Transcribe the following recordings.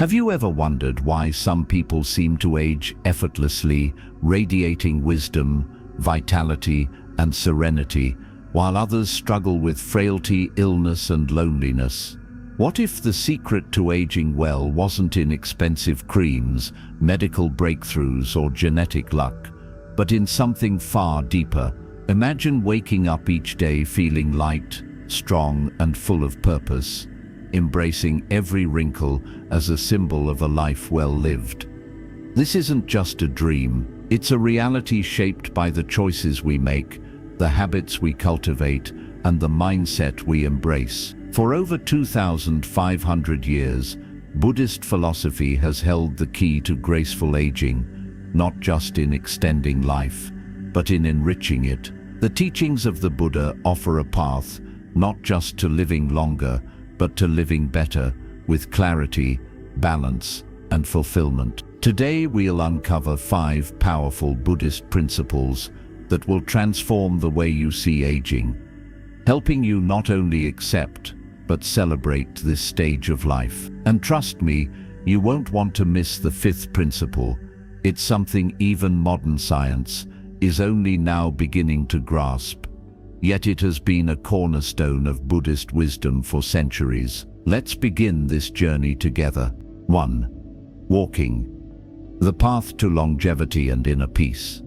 Have you ever wondered why some people seem to age effortlessly, radiating wisdom, vitality, and serenity, while others struggle with frailty, illness, and loneliness? What if the secret to aging well wasn't in expensive creams, medical breakthroughs, or genetic luck, but in something far deeper? Imagine waking up each day feeling light, strong, and full of purpose, embracing every wrinkle as a symbol of a life well lived. This isn't just a dream, it's a reality shaped by the choices we make, the habits we cultivate, and the mindset we embrace. For over 2,500 years, Buddhist philosophy has held the key to graceful aging, not just in extending life, but in enriching it. The teachings of the Buddha offer a path, not just to living longer, but to living better, with clarity, balance, and fulfillment. Today we'll uncover 5 powerful Buddhist principles that will transform the way you see aging, helping you not only accept, but celebrate this stage of life. And trust me, you won't want to miss the 5th principle. It's something even modern science is only now beginning to grasp. Yet it has been a cornerstone of Buddhist wisdom for centuries. Let's begin this journey together. 1. Walking. The path to longevity and inner peace.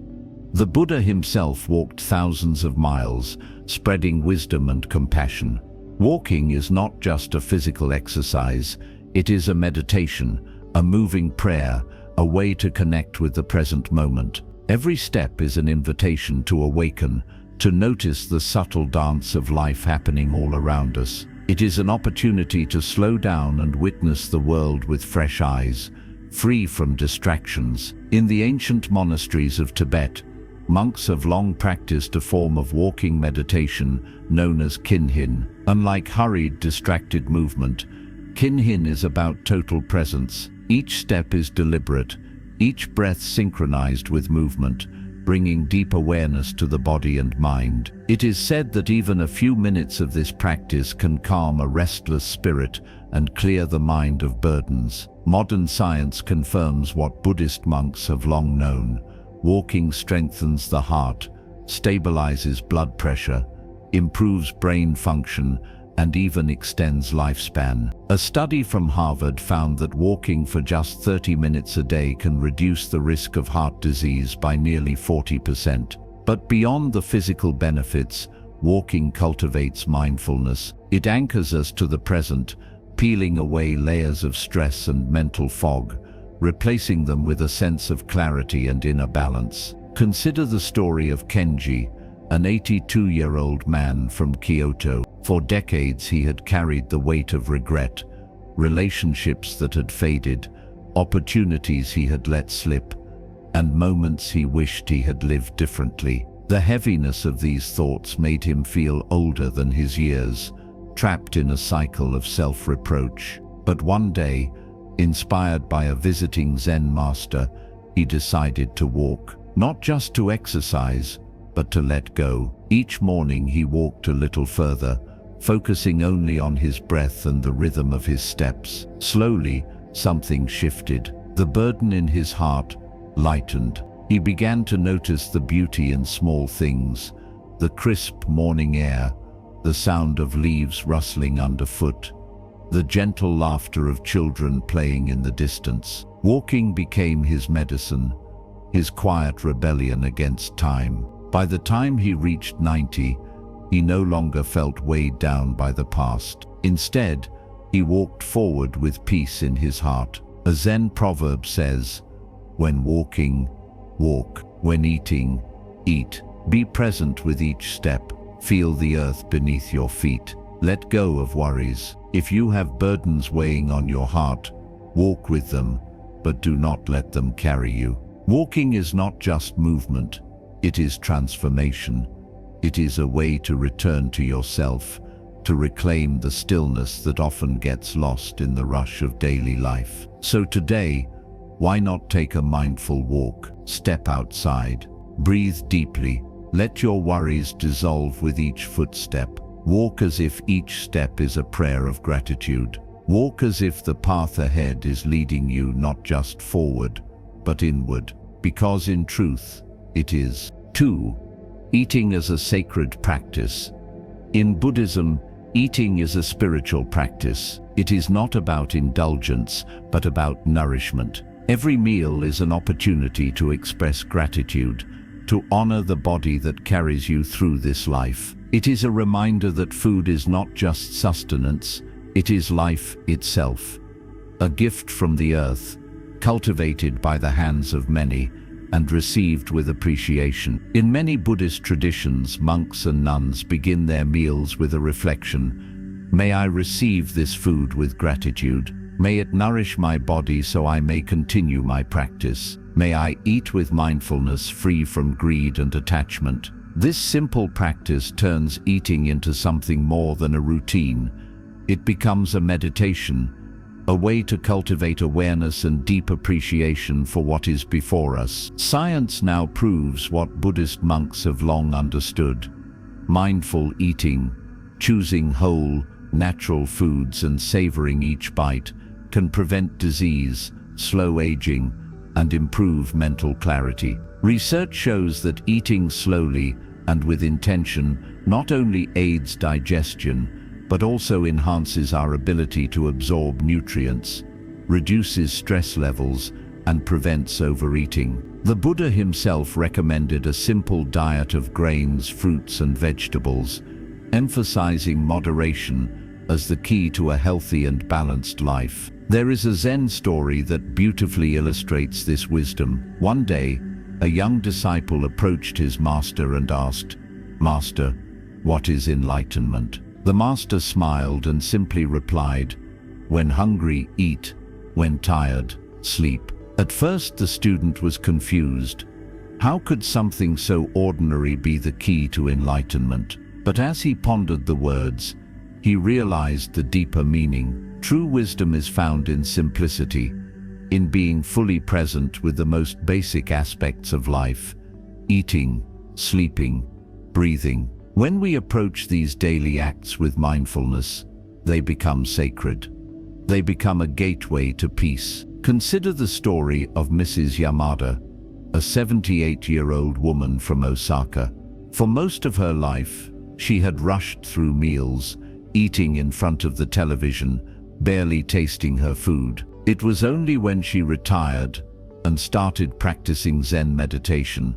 The Buddha himself walked thousands of miles, spreading wisdom and compassion. Walking is not just a physical exercise, it is a meditation, a moving prayer, a way to connect with the present moment. Every step is an invitation to awaken, to notice the subtle dance of life happening all around us. It is an opportunity to slow down and witness the world with fresh eyes, free from distractions. In the ancient monasteries of Tibet, monks have long practiced a form of walking meditation known as kinhin. Unlike hurried, distracted movement, kinhin is about total presence. Each step is deliberate, each breath synchronized with movement, bringing deep awareness to the body and mind. It is said that even a few minutes of this practice can calm a restless spirit and clear the mind of burdens. Modern science confirms what Buddhist monks have long known. Walking strengthens the heart, stabilizes blood pressure, improves brain function, and even extends lifespan. A study from Harvard found that walking for just 30 minutes a day can reduce the risk of heart disease by nearly 40%. But beyond the physical benefits, walking cultivates mindfulness. It anchors us to the present, peeling away layers of stress and mental fog, replacing them with a sense of clarity and inner balance. Consider the story of Kenji, an 82-year-old man from Kyoto. For decades he had carried the weight of regret, relationships that had faded, opportunities he had let slip, and moments he wished he had lived differently. The heaviness of these thoughts made him feel older than his years, trapped in a cycle of self-reproach. But one day, inspired by a visiting Zen master, he decided to walk, not just to exercise, but to let go. Each morning he walked a little further, focusing only on his breath and the rhythm of his steps. Slowly, something shifted. The burden in his heart lightened. He began to notice the beauty in small things, the crisp morning air, the sound of leaves rustling underfoot, the gentle laughter of children playing in the distance. Walking became his medicine, his quiet rebellion against time. By the time he reached 90, he no longer felt weighed down by the past. Instead, he walked forward with peace in his heart. A Zen proverb says, "When walking, walk. When eating, eat. Be present with each step. Feel the earth beneath your feet. Let go of worries. If you have burdens weighing on your heart, walk with them, but do not let them carry you." Walking is not just movement, it is transformation. It is a way to return to yourself, to reclaim the stillness that often gets lost in the rush of daily life. So today, why not take a mindful walk? Step outside, breathe deeply, let your worries dissolve with each footstep. Walk as if each step is a prayer of gratitude. Walk as if the path ahead is leading you not just forward, but inward, because in truth, it is. 2. Eating as a sacred practice. In Buddhism, eating is a spiritual practice. It is not about indulgence, but about nourishment. Every meal is an opportunity to express gratitude, to honor the body that carries you through this life. It is a reminder that food is not just sustenance, it is life itself. A gift from the earth, cultivated by the hands of many, and received with appreciation. In many Buddhist traditions, monks and nuns begin their meals with a reflection. May I receive this food with gratitude. May it nourish my body so I may continue my practice. May I eat with mindfulness, free from greed and attachment. This simple practice turns eating into something more than a routine. It becomes a meditation, a way to cultivate awareness and deep appreciation for what is before us. Science now proves what Buddhist monks have long understood. Mindful eating, choosing whole, natural foods and savoring each bite, can prevent disease, slow aging, and improve mental clarity. Research shows that eating slowly and with intention not only aids digestion, but also enhances our ability to absorb nutrients, reduces stress levels, and prevents overeating. The Buddha himself recommended a simple diet of grains, fruits, and vegetables, emphasizing moderation as the key to a healthy and balanced life. There is a Zen story that beautifully illustrates this wisdom. One day, a young disciple approached his master and asked, "Master, what is enlightenment?" The master smiled and simply replied, "When hungry, eat. When tired, sleep." At first, the student was confused. How could something so ordinary be the key to enlightenment? But as he pondered the words, he realized the deeper meaning. True wisdom is found in simplicity, in being fully present with the most basic aspects of life: eating, sleeping, breathing. When we approach these daily acts with mindfulness, they become sacred. They become a gateway to peace. Consider the story of Mrs. Yamada, a 78-year-old woman from Osaka. For most of her life, she had rushed through meals, eating in front of the television, barely tasting her food. It was only when she retired and started practicing Zen meditation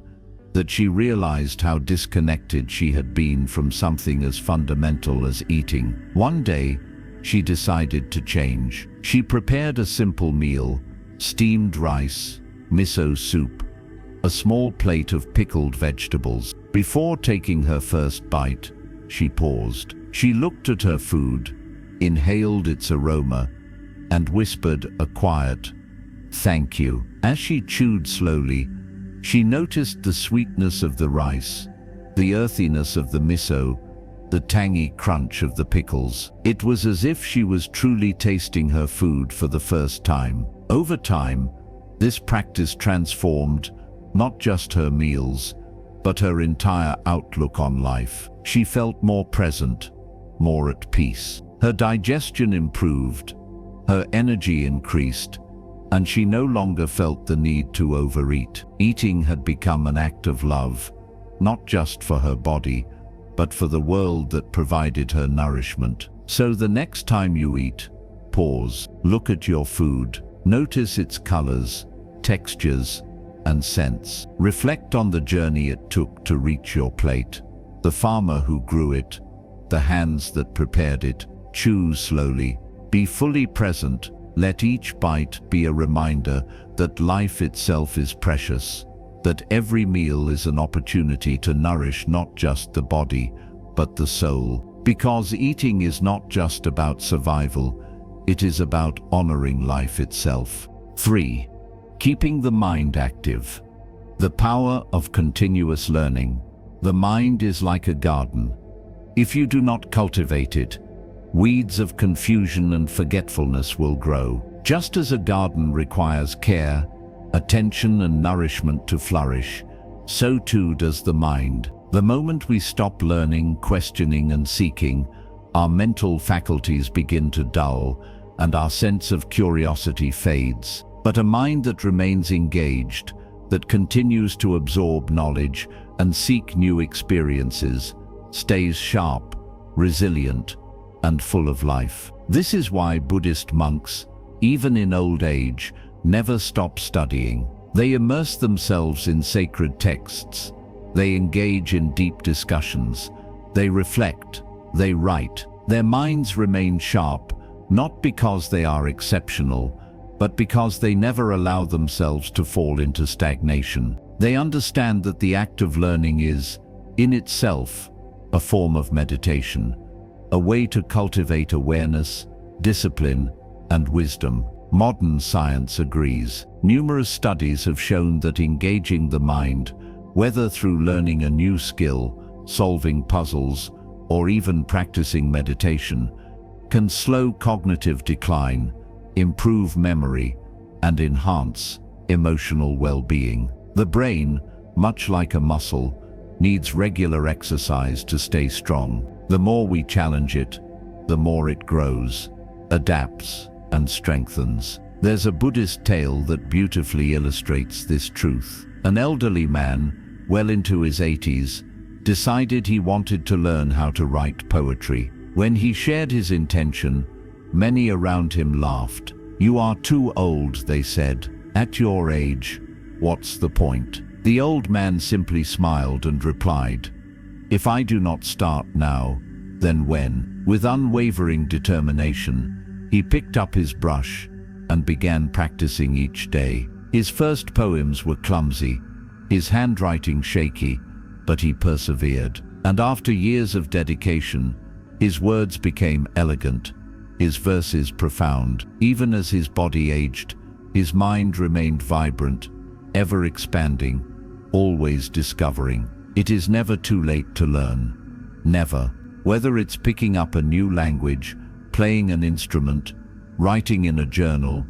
that she realized how disconnected she had been from something as fundamental as eating. One day, she decided to change. She prepared a simple meal: steamed rice, miso soup, a small plate of pickled vegetables. Before taking her first bite, she paused. She looked at her food, inhaled its aroma, and whispered a quiet, "Thank you." As she chewed slowly, she noticed the sweetness of the rice, the earthiness of the miso, the tangy crunch of the pickles. It was as if she was truly tasting her food for the first time. Over time, this practice transformed not just her meals, but her entire outlook on life. She felt more present, more at peace. Her digestion improved, her energy increased, and she no longer felt the need to overeat. Eating had become an act of love, not just for her body, but for the world that provided her nourishment. So the next time you eat, pause, look at your food, notice its colors, textures, and scents. Reflect on the journey it took to reach your plate, the farmer who grew it, the hands that prepared it. Chew slowly, be fully present. Let each bite be a reminder that life itself is precious, that every meal is an opportunity to nourish not just the body, but the soul. Because eating is not just about survival, it is about honoring life itself. 3. Keeping the mind active. The power of continuous learning. The mind is like a garden. If you do not cultivate it, weeds of confusion and forgetfulness will grow. Just as a garden requires care, attention, and nourishment to flourish, so too does the mind. The moment we stop learning, questioning, and seeking, our mental faculties begin to dull, and our sense of curiosity fades. But a mind that remains engaged, that continues to absorb knowledge and seek new experiences, stays sharp, resilient, and full of life. This is why Buddhist monks, even in old age, never stop studying. They immerse themselves in sacred texts. They engage in deep discussions. They reflect. They write. Their minds remain sharp, not because they are exceptional, but because they never allow themselves to fall into stagnation. They understand that the act of learning is, in itself, a form of meditation, a way to cultivate awareness, discipline, and wisdom. Modern science agrees. Numerous studies have shown that engaging the mind, whether through learning a new skill, solving puzzles, or even practicing meditation, can slow cognitive decline, improve memory, and enhance emotional well-being. The brain, much like a muscle, needs regular exercise to stay strong. The more we challenge it, the more it grows, adapts, and strengthens. There's a Buddhist tale that beautifully illustrates this truth. An elderly man, well into his 80s, decided he wanted to learn how to write poetry. When he shared his intention, many around him laughed. "You are too old," they said. "At your age, what's the point?" The old man simply smiled and replied, "If I do not start now, then when?" With unwavering determination, he picked up his brush and began practicing each day. His first poems were clumsy, his handwriting shaky, but he persevered. And after years of dedication, his words became elegant, his verses profound. Even as his body aged, his mind remained vibrant, ever expanding, always discovering. It is never too late to learn. Never. Whether it's picking up a new language, playing an instrument, writing in a journal,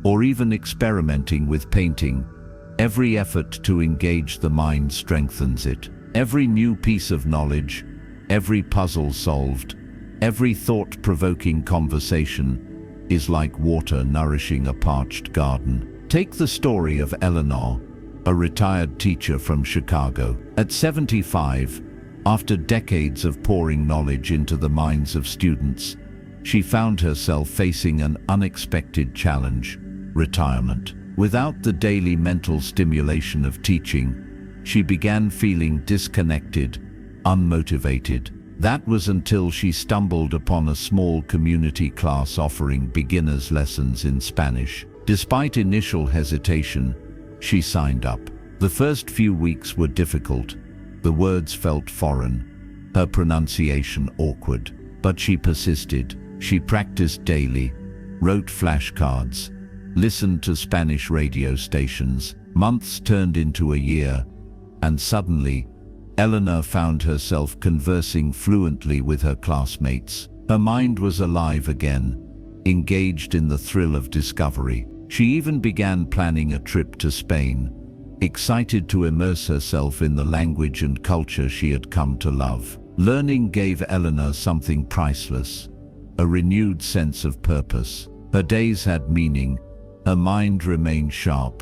or even experimenting with painting, every effort to engage the mind strengthens it. Every new piece of knowledge, every puzzle solved, every thought-provoking conversation is like water nourishing a parched garden. Take the story of Eleanor, a retired teacher from Chicago. At 75, after decades of pouring knowledge into the minds of students, she found herself facing an unexpected challenge: retirement. Without the daily mental stimulation of teaching, she began feeling disconnected, unmotivated. That was until she stumbled upon a small community class offering beginners lessons in Spanish. Despite initial hesitation, she signed up. The first few weeks were difficult. The words felt foreign, her pronunciation awkward. But she persisted. She practiced daily, wrote flashcards, listened to Spanish radio stations. Months turned into a year, and suddenly, Eleanor found herself conversing fluently with her classmates. Her mind was alive again, engaged in the thrill of discovery. She even began planning a trip to Spain, excited to immerse herself in the language and culture she had come to love. Learning gave Eleanor something priceless, a renewed sense of purpose. Her days had meaning, her mind remained sharp,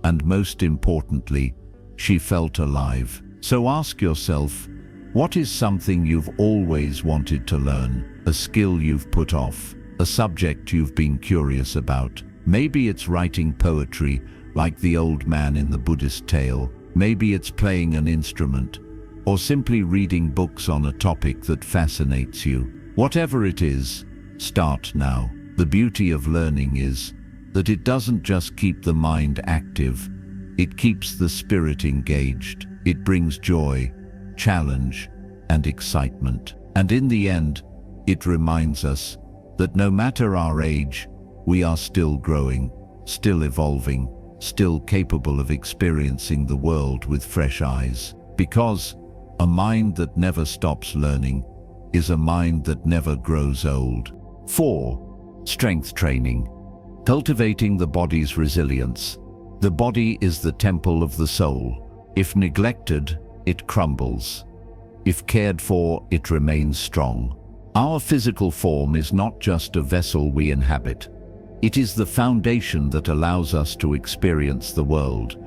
and most importantly, she felt alive. So ask yourself, what is something you've always wanted to learn? A skill you've put off? A subject you've been curious about? Maybe it's writing poetry, like the old man in the Buddhist tale. Maybe it's playing an instrument, or simply reading books on a topic that fascinates you. Whatever it is, start now. The beauty of learning is that it doesn't just keep the mind active, it keeps the spirit engaged. It brings joy, challenge, and excitement. And in the end, it reminds us that no matter our age, we are still growing, still evolving, still capable of experiencing the world with fresh eyes. Because a mind that never stops learning is a mind that never grows old. 4. Strength training. Cultivating the body's resilience. The body is the temple of the soul. If neglected, it crumbles. If cared for, it remains strong. Our physical form is not just a vessel we inhabit. It is the foundation that allows us to experience the world,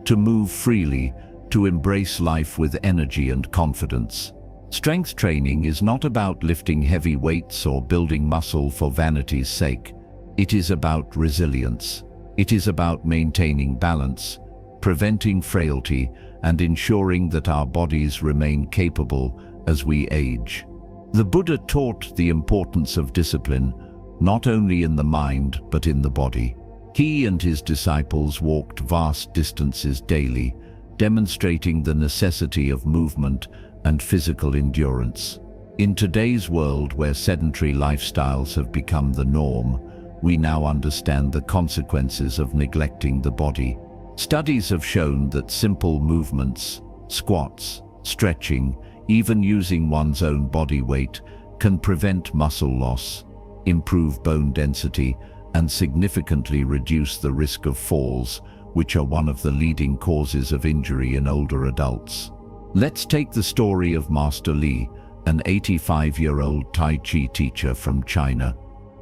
to move freely, to embrace life with energy and confidence. Strength training is not about lifting heavy weights or building muscle for vanity's sake. It is about resilience. It is about maintaining balance, preventing frailty, and ensuring that our bodies remain capable as we age. The Buddha taught the importance of discipline, not only in the mind but in the body. He and his disciples walked vast distances daily, demonstrating the necessity of movement and physical endurance. In today's world where sedentary lifestyles have become the norm, we now understand the consequences of neglecting the body. Studies have shown that simple movements, squats, stretching, even using one's own body weight, can prevent muscle loss, improve bone density, and significantly reduce the risk of falls, which are one of the leading causes of injury in older adults. Let's take the story of Master Li, an 85-year-old Tai Chi teacher from China.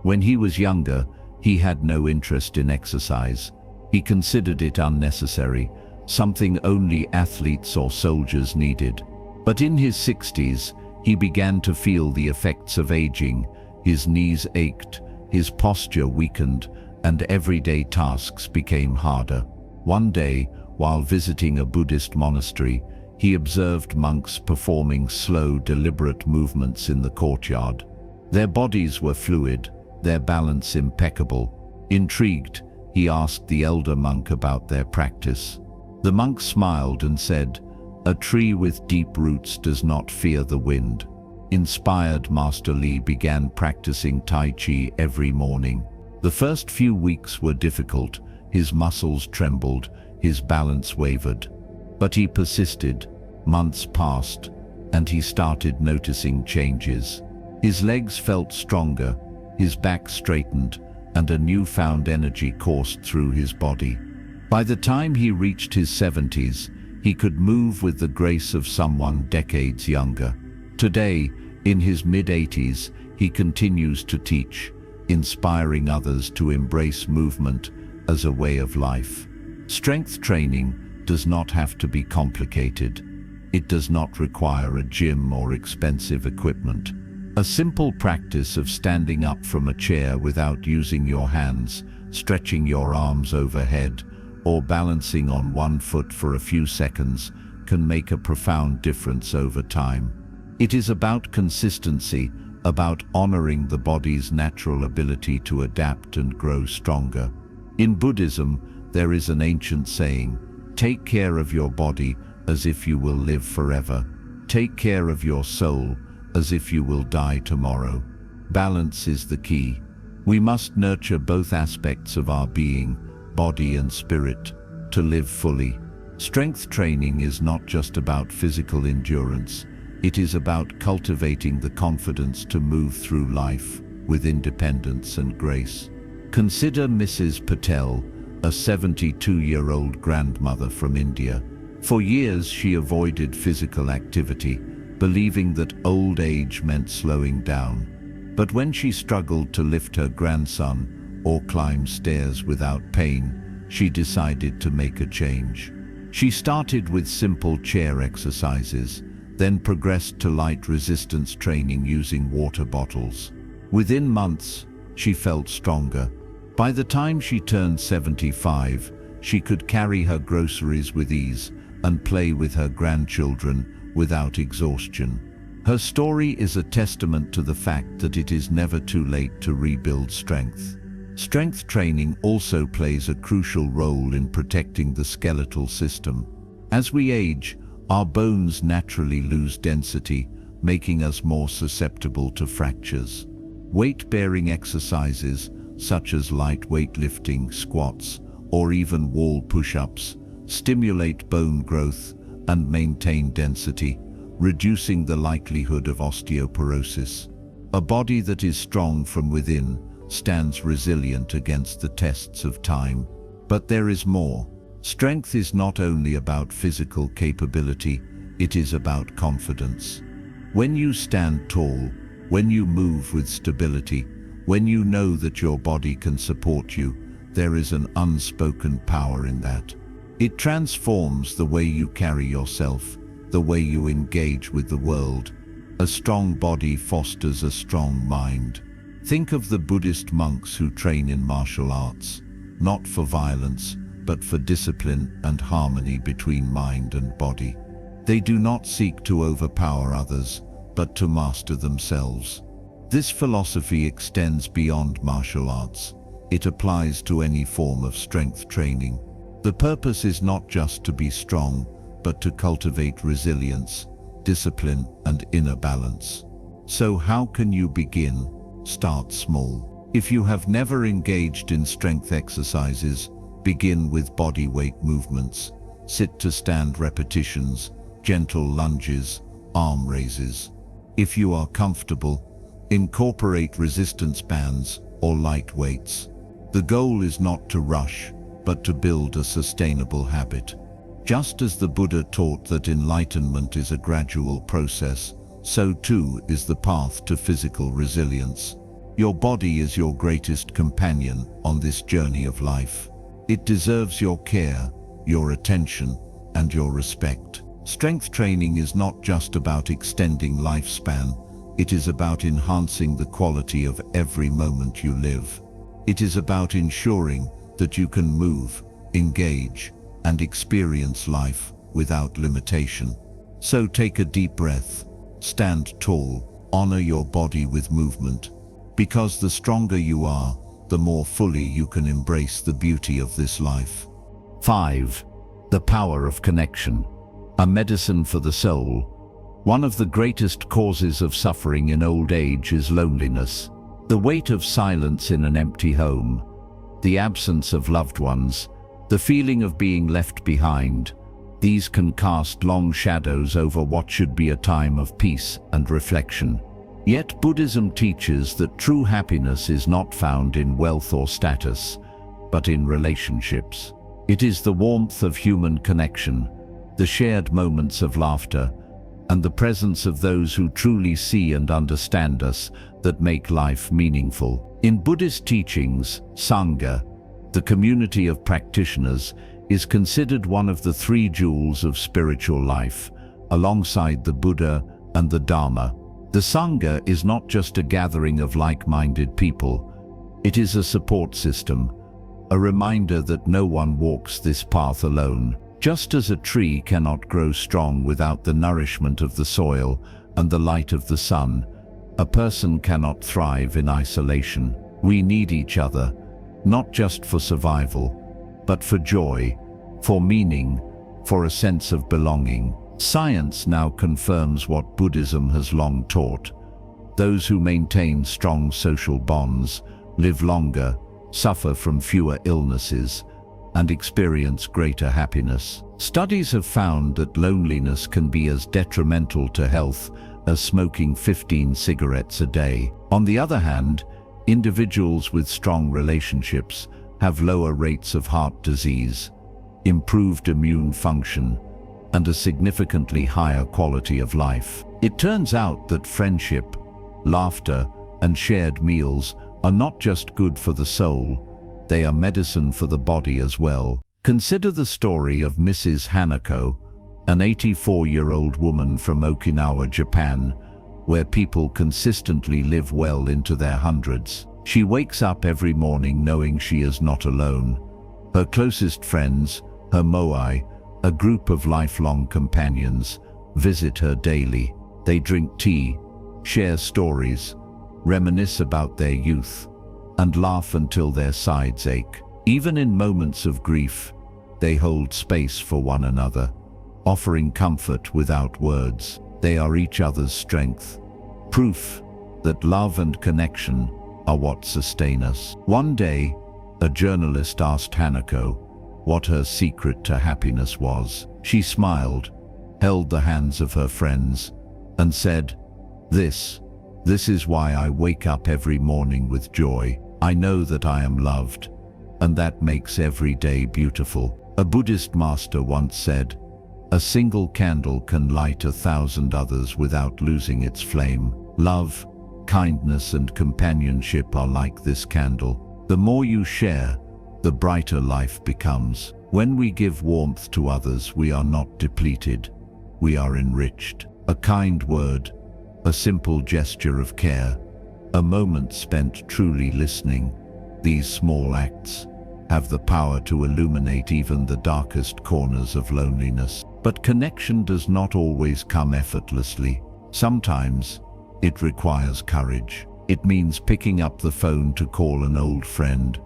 When he was younger, he had no interest in exercise. He considered it unnecessary, something only athletes or soldiers needed. But in his 60s, he began to feel the effects of aging. His knees ached, his posture weakened, and everyday tasks became harder. One day, while visiting a Buddhist monastery, he observed monks performing slow, deliberate movements in the courtyard. Their bodies were fluid, their balance impeccable. Intrigued, he asked the elder monk about their practice. The monk smiled and said, "A tree with deep roots does not fear the wind." Inspired, Master Li began practicing Tai Chi every morning. The first few weeks were difficult. His muscles trembled, his balance wavered. But he persisted. Months passed, and he started noticing changes. His legs felt stronger, his back straightened, and a newfound energy coursed through his body. By the time he reached his 70s, he could move with the grace of someone decades younger. Today, in his mid-80s, he continues to teach, inspiring others to embrace movement as a way of life. Strength training does not have to be complicated. It does not require a gym or expensive equipment. A simple practice of standing up from a chair without using your hands, stretching your arms overhead, or balancing on one foot for a few seconds can make a profound difference over time. It is about consistency, about honoring the body's natural ability to adapt and grow stronger. In Buddhism, there is an ancient saying, "Take care of your body as if you will live forever. Take care of your soul as if you will die tomorrow." Balance is the key. We must nurture both aspects of our being, body and spirit, to live fully. Strength training is not just about physical endurance. It is about cultivating the confidence to move through life with independence and grace. Consider Mrs. Patel, a 72-year-old grandmother from India. For years she avoided physical activity, believing that old age meant slowing down. But when she struggled to lift her grandson or climb stairs without pain, she decided to make a change. She started with simple chair exercises, then progressed to light resistance training using water bottles. Within months, she felt stronger. By the time she turned 75, she could carry her groceries with ease and play with her grandchildren without exhaustion. Her story is a testament to the fact that it is never too late to rebuild strength. Strength training also plays a crucial role in protecting the skeletal system. As we age, our bones naturally lose density, making us more susceptible to fractures. Weight-bearing exercises, such as light weightlifting, squats, or even wall push-ups, stimulate bone growth and maintain density, reducing the likelihood of osteoporosis. A body that is strong from within stands resilient against the tests of time. But there is more. Strength is not only about physical capability, it is about confidence. When you stand tall, When you move with stability, when you know that your body can support you, there is an unspoken power in that. It transforms the way you carry yourself, the way you engage with the world. A strong body fosters a strong mind. Think of the Buddhist monks who train in martial arts, not for violence, but for discipline and harmony between mind and body. They do not seek to overpower others, but to master themselves. This philosophy extends beyond martial arts. It applies to any form of strength training. The purpose is not just to be strong, but to cultivate resilience, discipline, and inner balance. So how can you begin? Start small. If you have never engaged in strength exercises, begin with body weight movements, sit to stand repetitions, gentle lunges, arm raises. If you are comfortable, incorporate resistance bands or light weights. The goal is not to rush, but to build a sustainable habit. Just as the Buddha taught that enlightenment is a gradual process, so too is the path to physical resilience. Your body is your greatest companion on this journey of life. It deserves your care, your attention, and your respect. Strength training is not just about extending lifespan, it is about enhancing the quality of every moment you live. It is about ensuring that you can move, engage, and experience life without limitation. So take a deep breath, stand tall, honor your body with movement, because the stronger you are, the more fully you can embrace the beauty of this life. 5. The power of connection. A medicine for the soul. One of the greatest causes of suffering in old age is loneliness. The weight of silence in an empty home, the absence of loved ones, the feeling of being left behind. These can cast long shadows over what should be a time of peace and reflection. Yet Buddhism teaches that true happiness is not found in wealth or status, but in relationships. It is the warmth of human connection, the shared moments of laughter, and the presence of those who truly see and understand us that make life meaningful. In Buddhist teachings, Sangha, the community of practitioners, is considered one of the three jewels of spiritual life, alongside the Buddha and the Dharma. The Sangha is not just a gathering of like-minded people. It is a support system, a reminder that no one walks this path alone. Just as a tree cannot grow strong without the nourishment of the soil and the light of the sun, a person cannot thrive in isolation. We need each other, not just for survival, but for joy, for meaning, for a sense of belonging. Science now confirms what Buddhism has long taught. Those who maintain strong social bonds live longer, suffer from fewer illnesses, and experience greater happiness. Studies have found that loneliness can be as detrimental to health as smoking 15 cigarettes a day. On the other hand, individuals with strong relationships have lower rates of heart disease, improved immune function, and a significantly higher quality of life. It turns out that friendship, laughter, and shared meals are not just good for the soul, they are medicine for the body as well. Consider the story of Mrs. Hanako, an 84-year-old woman from Okinawa, Japan, where people consistently live well into their hundreds. She wakes up every morning knowing she is not alone. Her closest friends, her moai, a group of lifelong companions, visit her daily. They drink tea, share stories, reminisce about their youth, and laugh until their sides ache. Even in moments of grief, they hold space for one another, offering comfort without words. They are each other's strength, proof that love and connection are what sustain us. One day, a journalist asked Hanako what her secret to happiness was. She smiled, held the hands of her friends, and said, This is why I wake up every morning with joy. I know that I am loved, and that makes every day beautiful. A Buddhist master once said, a single candle can light 1,000 others without losing its flame. Love, kindness and companionship are like this candle. The more you share, the brighter life becomes. When we give warmth to others, we are not depleted. We are enriched. A kind word, a simple gesture of care, a moment spent truly listening. These small acts have the power to illuminate even the darkest corners of loneliness. But connection does not always come effortlessly. Sometimes it requires courage. It means picking up the phone to call an old friend,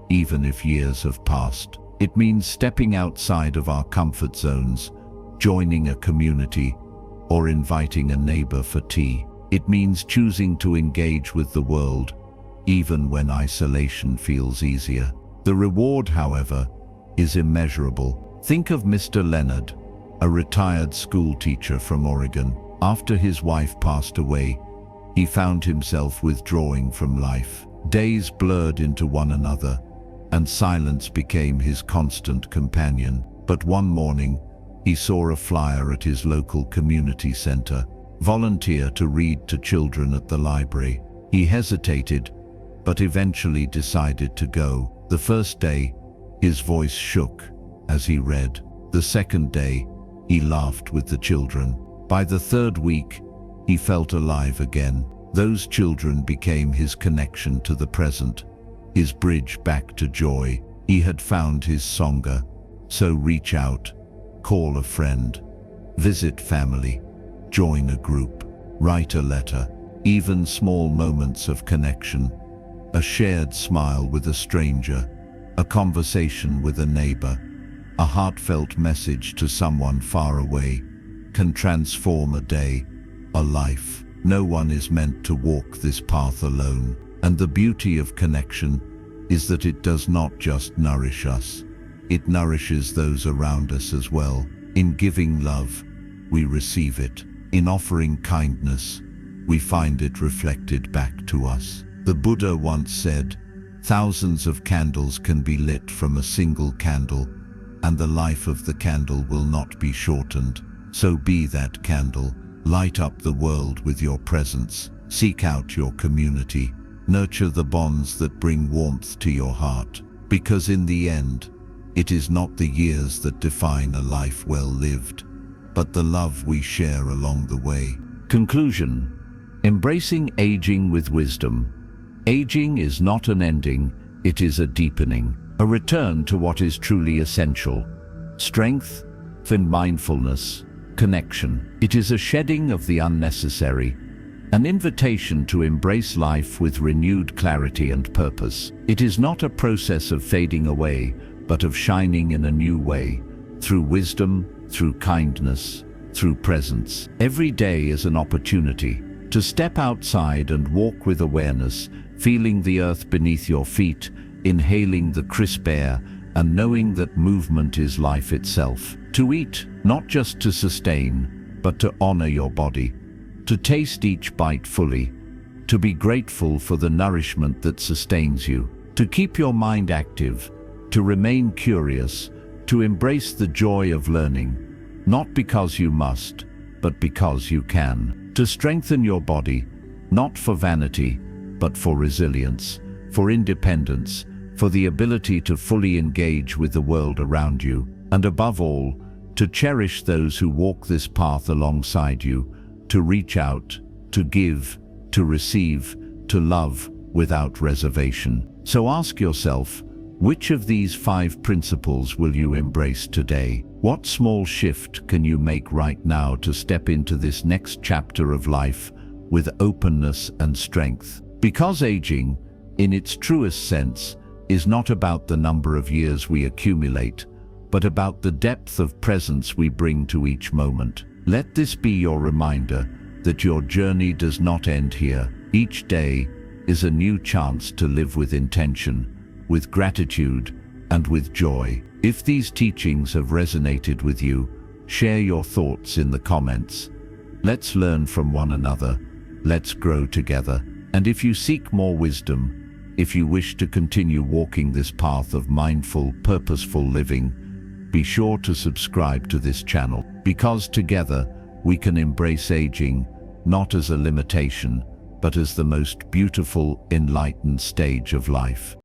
even if years have passed. It means stepping outside of our comfort zones, joining a community, or inviting a neighbor for tea. It means choosing to engage with the world, even when isolation feels easier. The reward, however, is immeasurable. Think of Mr. Leonard, a retired school teacher from Oregon. After his wife passed away, he found himself withdrawing from life. Days blurred into one another, and silence became his constant companion. But one morning, he saw a flyer at his local community center: volunteer to read to children at the library. He hesitated, but eventually decided to go. The first day, his voice shook as he read. The second day, he laughed with the children. By the third week, he felt alive again. Those children became his connection to the present, his bridge back to joy. He had found his Sangha. So reach out, call a friend, visit family, join a group, write a letter. Even small moments of connection, a shared smile with a stranger, a conversation with a neighbor, a heartfelt message to someone far away, can transform a day, a life. No one is meant to walk this path alone. And the beauty of connection is that it does not just nourish us, it nourishes those around us as well. In giving love, we receive it. In offering kindness, we find it reflected back to us. The Buddha once said, "Thousands of candles can be lit from a single candle, and the life of the candle will not be shortened." So be that candle. Light up the world with your presence. Seek out your community. Nurture the bonds that bring warmth to your heart. Because in the end, it is not the years that define a life well lived, but the love we share along the way. Conclusion: embracing aging with wisdom. Aging is not an ending, it is a deepening, a return to what is truly essential. Strength and mindfulness, connection. It is a shedding of the unnecessary, an invitation to embrace life with renewed clarity and purpose. It is not a process of fading away, but of shining in a new way, through wisdom, through kindness, through presence. Every day is an opportunity to step outside and walk with awareness, feeling the earth beneath your feet, inhaling the crisp air, and knowing that movement is life itself. To eat, not just to sustain, but to honor your body. To taste each bite fully. To be grateful for the nourishment that sustains you. To keep your mind active. To remain curious. To embrace the joy of learning. Not because you must, but because you can. To strengthen your body, not for vanity, but for resilience, for independence, for the ability to fully engage with the world around you. And above all, to cherish those who walk this path alongside you, to reach out, to give, to receive, to love without reservation. So ask yourself, which of these 5 principles will you embrace today? What small shift can you make right now to step into this next chapter of life with openness and strength? Because aging, in its truest sense, is not about the number of years we accumulate, but about the depth of presence we bring to each moment. Let this be your reminder that your journey does not end here. Each day is a new chance to live with intention, with gratitude, and with joy. If these teachings have resonated with you, share your thoughts in the comments. Let's learn from one another. Let's grow together. And if you seek more wisdom, if you wish to continue walking this path of mindful, purposeful living, be sure to subscribe to this channel, because together we can embrace aging not as a limitation, but as the most beautiful, enlightened stage of life.